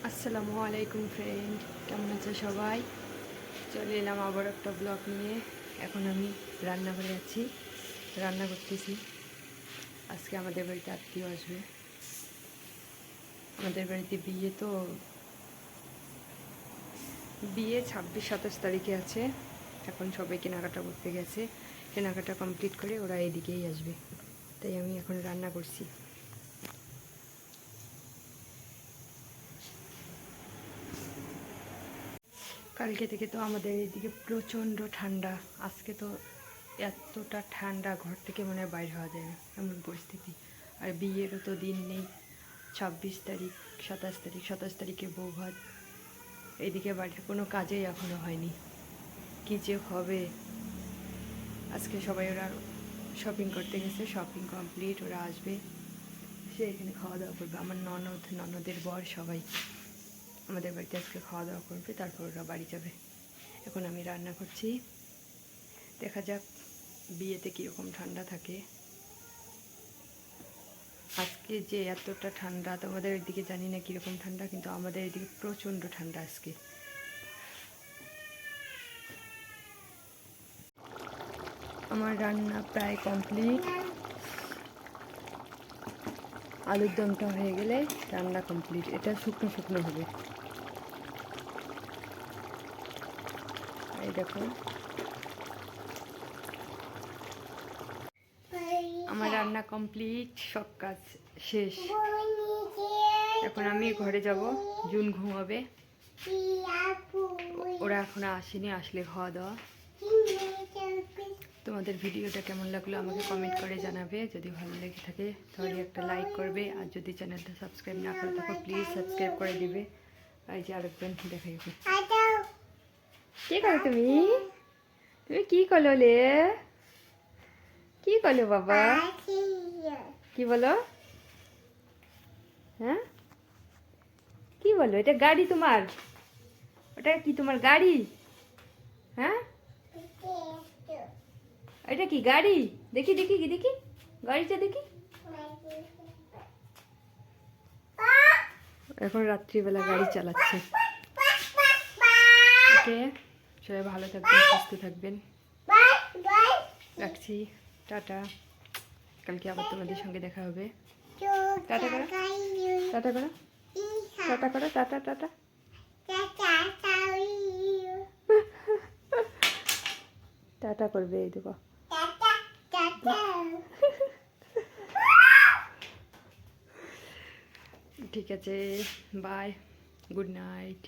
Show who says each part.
Speaker 1: আসসালামু আলাইকুম ফ্রেন্ড, কেমন আছে সবাই? চলে এলাম আবার একটা ব্লগ নিয়ে। এখন আমি রান্নাঘরে আছি, রান্না করতেছি। আজকে আমাদের বাড়িতে আত্মীয় আসবে। আমাদের বাড়িতে বিয়ে, তো বিয়ে 26-27 তারিখে আছে। এখন সবাই কেনাকাটা করতে গেছে, কেনাকাটা কমপ্লিট করে ওরা এদিকেই আসবে, তাই আমি এখন রান্না করছি। কালকে থেকে তো আমাদের এদিকে প্রচণ্ড ঠান্ডা। আজকে তো এতটা ঠান্ডা, ঘর থেকে মনে হয় বাইরে হওয়া যায় না, এমন পরিস্থিতি। আর বিয়েরও তো দিন নেই, 26 তারিখ, 27 তারিখ, 27 তারিখে বউ ভাত। এদিকে বাড়ির কোনো কাজেই এখনও হয়নি, কী যে হবে। আজকে সবাই ওরা শপিং করতে গেছে, শপিং কমপ্লিট, ওরা আসবে, সে এখানে খাওয়া দাওয়া করবে। আমার ননদের বর সবাই আমাদের বাড়িতে আজকে খাওয়া দাওয়া করবে, তারপর ওরা বাড়ি যাবে। এখন আমি রান্না করছি, দেখা যাক বিয়েতে কীরকম ঠান্ডা থাকে। আজকে যে এতটা ঠান্ডা, তোমাদের এদিকে জানি না কীরকম ঠান্ডা, কিন্তু আমাদের এদিকে প্রচণ্ড ঠান্ডা আজকে। আমার রান্না প্রায় কমপ্লিট। আলুর দমটা হয়ে গেলে রান্না কমপ্লিট। এটা শুকনো শুকনো হবে। এই দেখো, আমার রান্না কমপ্লিট, সব কাজ শেষ। এখন আমি ঘরে যাব, জুন ঘুমাবে, ওরা এখনো আসেনি, আসলে খাওয়া দাওয়া। তোমাদের ভিডিওটা কেমন লাগলো আমাকে কমেন্ট করে জানাবে। যদি ভালো লেগে থাকে তাহলে একটা লাইক করবে, আর যদি চ্যানেলটা সাবস্ক্রাইব না করে থাকো প্লিজ সাবস্ক্রাইব করে দিবে। আর যে আরেকজন দেখাই, কি করো তুমি? তুমি কি করলো লে? কি করলো বাবা? কি বলো? হ্যাঁ, কি বলো? এটা গাড়ি তোমার? ওটা কি তোমার গাড়ি? হ্যাঁ, এটা কি গাড়ি? দেখি দেখি দেখি গাড়িটা দেখি। এখন রাত্রিবেলা গাড়ি চালাচ্ছে। ওকে, সবাই ভালো থাকবেন, সুস্থ থাকবেন, রাখছি, টাটা। কালকে আবার তোমাদের সঙ্গে দেখা হবে। টাটা করো, টাটা করো, টাটা করো, টাটা টাটা। টাটা করবে, এই দেখো। ঠিক আছে, বাই, গুড নাইট।